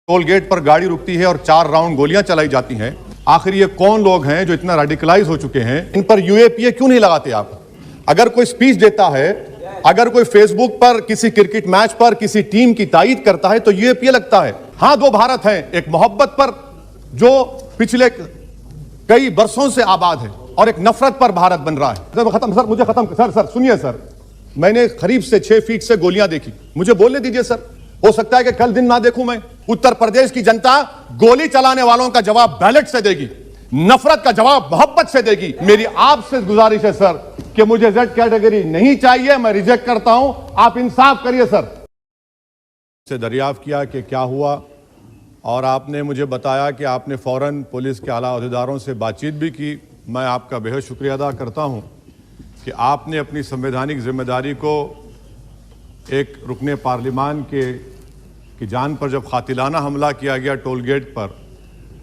Toll gate पर गाड़ी रुकती है और 4 राउंड गोलियां चलाई जाती हैं। आखिर ये कौन लोग हैं जो इतना रेडिकलाइज हो चुके हैं? इन पर यूएपीए क्यों नहीं लगाते आप? अगर कोई स्पीच देता है, अगर कोई फेसबुक पर किसी क्रिकेट मैच पर किसी टीम की तारीफ करता है तो यूएपीए लगता है। हां, 2 भारत हैं, एक मोहब्बत पर जो पिछले कई वर्षों से आबाद है और एक नफरत पर भारत बन रहा है। खत्म सर, मुझे खत्म सर सुनिए सर, मैंने करीब से 6 फीट से गोलियां देखी, मुझे बोलने दीजिए सर। हो सकता है कि कल दिन ना देखूं मैं। उत्तर प्रदेश की जनता गोली चलाने वालों का जवाब बैलेट से देगी, नफरत का जवाब मोहब्बत से देगी। मेरी आपसे गुजारिश है सर कि मुझे जेड कैटेगरी नहीं चाहिए, मैं रिजेक्ट करता हूं, आप इंसाफ करिए सर। से दरियाफ्त किया कि क्या हुआ और आपने मुझे बताया कि आपने फौरन पुलिस के आला अहदेदारों से बातचीत भी की। मैं आपका बेहद शुक्रिया अदा करता हूं कि आपने अपनी संवैधानिक जिम्मेदारी को एक रुकने पार्लिमान की जान पर जब कातिलाना हमला किया गया टोल गेट पर,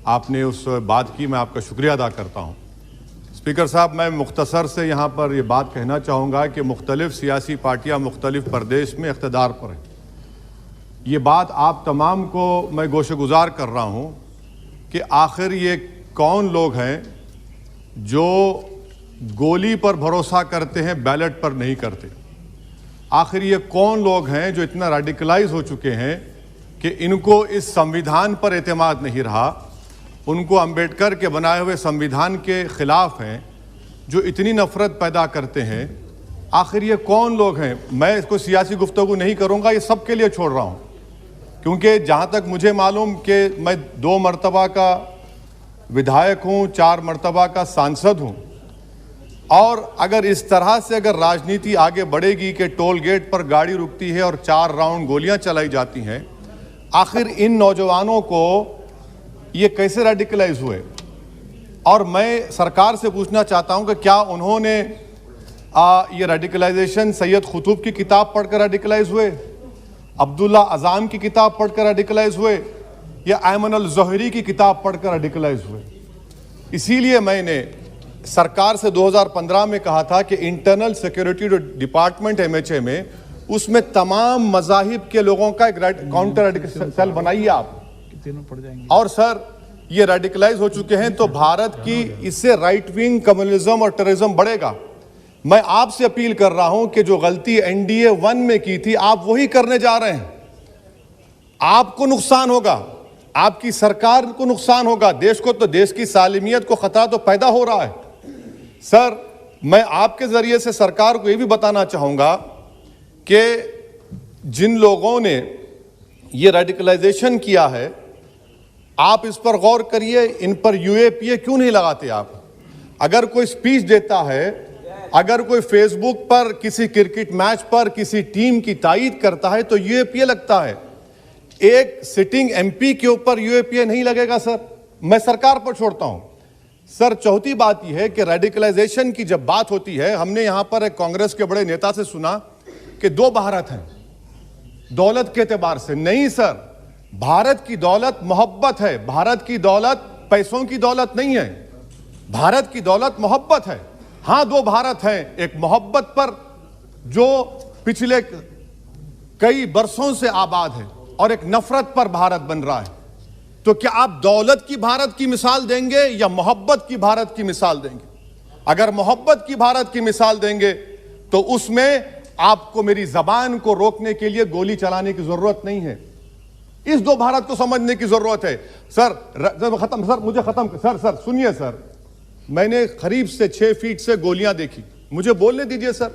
आपने उस बात की, मैं आपका शुक्रिया अदा करता हूं। स्पीकर साहब, मैं मुख्तसर से यहाँ पर ये बात कहना चाहूँगा कि मुख्तलिफ सियासी पार्टियाँ मुख्तलिफ प्रदेश में इक़्तिदार पर हैं। ये बात आप तमाम को मैं गोशेगुजार कर रहा हूँ कि आखिर ये कौन लोग हैं जो गोली पर भरोसा करते हैं, बैलेट पर नहीं करते? आखिर ये कौन लोग हैं जो इतना रेडिकलाइज हो चुके हैं कि इनको इस संविधान पर एतमाद नहीं रहा, उनको अंबेडकर के बनाए हुए संविधान के खिलाफ हैं, जो इतनी नफरत पैदा करते हैं? आखिर ये कौन लोग हैं? मैं इसको सियासी गुफ्तगू नहीं करूंगा, ये सबके लिए छोड़ रहा हूं, क्योंकि जहां तक मुझे मालूम कि मैं 2 मरतबा का विधायक हूं, 4 मरतबा का सांसद हूं, और अगर इस तरह से अगर राजनीति आगे बढ़ेगी कि टोल गेट पर गाड़ी रुकती है और 4 राउंड गोलियां चलाई जाती हैं, आखिर इन नौजवानों को ये कैसे रेडिकलाइज हुए? और मैं सरकार से पूछना चाहता हूं कि क्या उन्होंने ये रेडिकलाइजेशन सैयद कुतुब की किताब पढ़कर रेडिकलाइज हुए, अब्दुल्ला अज़ाम की किताब पढ़कर रेडिकलाइज हुए, या अयमन अल ज़ोहरी की किताब पढ़कर रेडिकलाइज हुए? इसीलिए मैंने सरकार से 2015 में कहा था कि इंटरनल सिक्योरिटी डिपार्टमेंट MHA में, उसमें तमाम मज़ाहिब के लोगों का एक काउंटर रेडिकल सेल बनाइए आप। और सर, ये रेडिकलाइज हो चुके हैं तो भारत की इससे राइट विंग कम्युनिज्म और टेररिज्म बढ़ेगा। मैं आपसे अपील कर रहा हूं कि जो गलती NDA 1 में की थी, आप वही करने जा रहे हैं। आपको नुकसान होगा, आपकी सरकार को नुकसान होगा, देश को तो, देश की सालिमियत को खतरा तो पैदा हो रहा है। सर, मैं आपके जरिए से सरकार को यह भी बताना चाहूंगा कि जिन लोगों ने ये रेडिकलाइजेशन किया है, आप इस पर गौर करिए, इन पर यूएपीए क्यों नहीं लगाते आप? अगर कोई स्पीच देता है, अगर कोई फेसबुक पर किसी क्रिकेट मैच पर किसी टीम की तारीफ करता है तो यूएपीए लगता है। एक सिटिंग MP के ऊपर यूएपीए नहीं लगेगा सर, मैं सरकार पर छोड़ता हूं। सर, चौथी बात यह है कि रेडिकलाइजेशन की जब बात होती है, हमने यहां पर एक कांग्रेस के बड़े नेता से सुना कि 2 भारत हैं दौलत के एतबार से। नहीं सर, भारत की दौलत मोहब्बत है, भारत की दौलत पैसों की दौलत नहीं है, भारत की दौलत मोहब्बत है। हां, 2 भारत हैं, एक मोहब्बत पर जो पिछले कई वर्षों से आबाद है और एक नफरत पर भारत बन रहा है। तो क्या आप दौलत की भारत की मिसाल देंगे या मोहब्बत की भारत की मिसाल देंगे? अगर मोहब्बत की भारत की मिसाल देंगे तो उसमें आपको मेरी जबान को रोकने के लिए गोली चलाने की जरूरत नहीं है। इस 2 भारत को समझने की जरूरत है। सर, खत्म सर, मुझे खत्म सर सुनिए सर, मैंने करीब से 6 फीट से गोलियां देखी, मुझे बोलने दीजिए सर।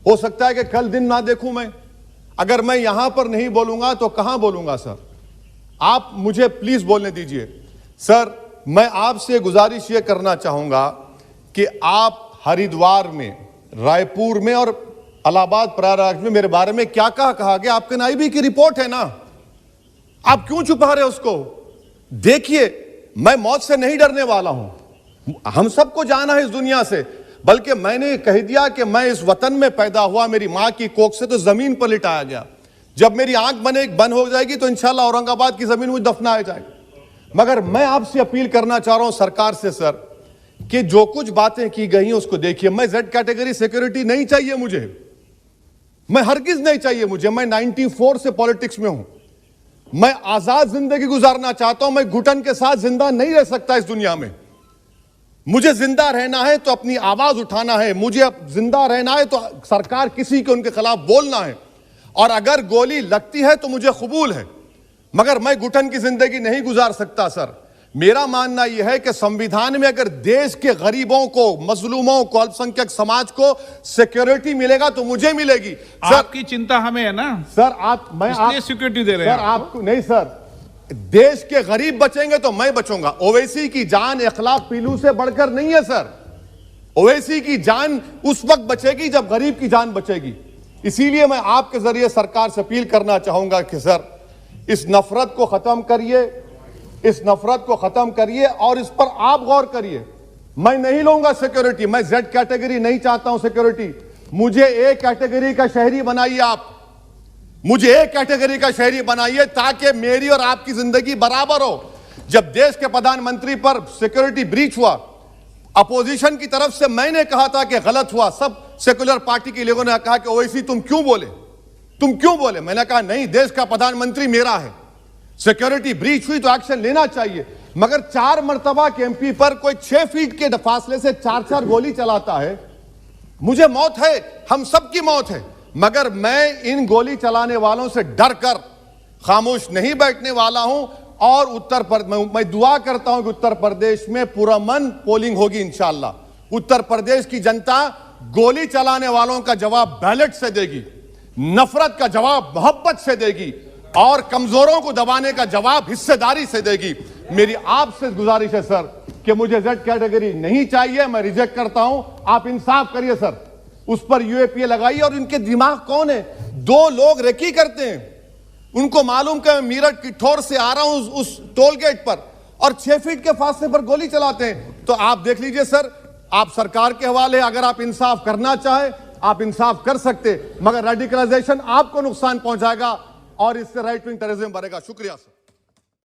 हो सकता है कि कल दिन ना देखूं मैं। अगर मैं यहां पर नहीं बोलूंगा तो कहां बोलूंगा सर? आप मुझे प्लीज बोलने दीजिए। सर, मैं आपसे गुजारिश यह करना चाहूंगा कि आप हरिद्वार में, रायपुर में और इलाहाबाद प्रयागराज में मेरे बारे में क्या कहा गया? आपके नाईबी की रिपोर्ट है ना, आप क्यों छुपा रहे उसको? देखिए, मैं मौत से नहीं डरने वाला हूं, हम सबको जाना है इस दुनिया से, बल्कि मैंने कह दिया कि मैं इस वतन में पैदा हुआ, मेरी मां की कोख से तो जमीन पर लिटाया गया। जब मेरी आंख बंद हो जाएगी तो इंशाल्लाह औरंगाबाद की जमीन मुझे दफनाया जाएगा। मगर मैं आपसे अपील करना चाह रहा हूं सरकार से सर, कि जो कुछ बातें की गई हैं उसको देखिए। मैं जेड कैटेगरी सिक्योरिटी नहीं चाहिए मुझे, मैं हरगिज नहीं चाहिए मुझे। मैं 94 से पॉलिटिक्स में हूं। मैं आजाद जिंदगी गुजारना चाहता हूं। मैं घुटन के साथ जिंदा नहीं रह सकता इस दुनिया में। मुझे जिंदा रहना है तो अपनी आवाज उठाना है, मुझे अब जिंदा रहना है तो सरकार किसी के उनके खिलाफ बोलना है, और अगर गोली लगती है तो मुझे कबूल है, मगर मैं घुटन की जिंदगी नहीं गुजार सकता। सर, मेरा मानना यह है कि संविधान में अगर देश के गरीबों को, मजलूमों को, अल्पसंख्यक समाज को सिक्योरिटी मिलेगा तो मुझे मिलेगी। सर, आपकी चिंता हमें है ना सर, मैं इसलिए सिक्योरिटी दे रहे हैं सर आपको नहीं। सर, देश के गरीब बचेंगे तो मैं बचूंगा। ओवैसी की जान इखलाक पीलू से बढ़कर नहीं है सर। ओवैसी की जान उस वक्त बचेगी जब गरीब की जान बचेगी। इसीलिए मैं आपके जरिए सरकार से अपील करना चाहूंगा कि सर, इस नफरत को खत्म करिए, इस नफरत को खत्म करिए और इस पर आप गौर करिए। मैं नहीं लूंगा सिक्योरिटी, मैं जेड कैटेगरी नहीं चाहता हूं सिक्योरिटी। मुझे ए कैटेगरी का शहरी बनाइए आप, मुझे ए कैटेगरी का शहरी बनाइए ताकि मेरी और आपकी जिंदगी बराबर हो। जब देश के प्रधानमंत्री पर सिक्योरिटी ब्रीच हुआ, अपोजिशन की तरफ से मैंने कहा था कि गलत हुआ। सब सेकुलर पार्टी के लोगों ने कहा कि ओवैसी तुम क्यों बोले, तुम क्यों बोले। मैंने कहा नहीं, देश का प्रधानमंत्री मेरा है, सिक्योरिटी ब्रीच हुई तो एक्शन लेना चाहिए। मगर 4 मर्तबा के एमपी पर कोई 6 फीट के फासले से 4-4 गोली चलाता है। मुझे मौत है, हम सबकी मौत है, मगर मैं इन गोली चलाने वालों से डर कर खामोश नहीं बैठने वाला हूं। और मैं दुआ करता हूं कि उत्तर प्रदेश में पुरअमन पोलिंग होगी इंशाअल्लाह। उत्तर प्रदेश की जनता गोली चलाने वालों का जवाब बैलेट से देगी, नफरत का जवाब मोहब्बत से देगी, और कमजोरों को दबाने का जवाब हिस्सेदारी से देगी। मेरी आपसे गुजारिश है सर कि मुझे जेड कैटेगरी नहीं चाहिए, मैं रिजेक्ट करता हूं। आप इंसाफ करिए सर, उस पर यूएपीए लगाइए। और इनके दिमाग कौन है? 2 लोग रेकी करते हैं, उनको मालूम कि मैं मीरठ की ठोर से आ रहा हूं उस टोल गेट पर, और 6 फीट के फासले पर गोली चलाते हैं। तो आप देख लीजिए सर, आप सरकार के हवाले, अगर आप इंसाफ करना चाहें आप इंसाफ कर सकते, मगर रेडिकलाइजेशन आपको नुकसान पहुंचाएगा और इससे राइट विंग टेररिज्म बढ़ेगा। शुक्रिया सर।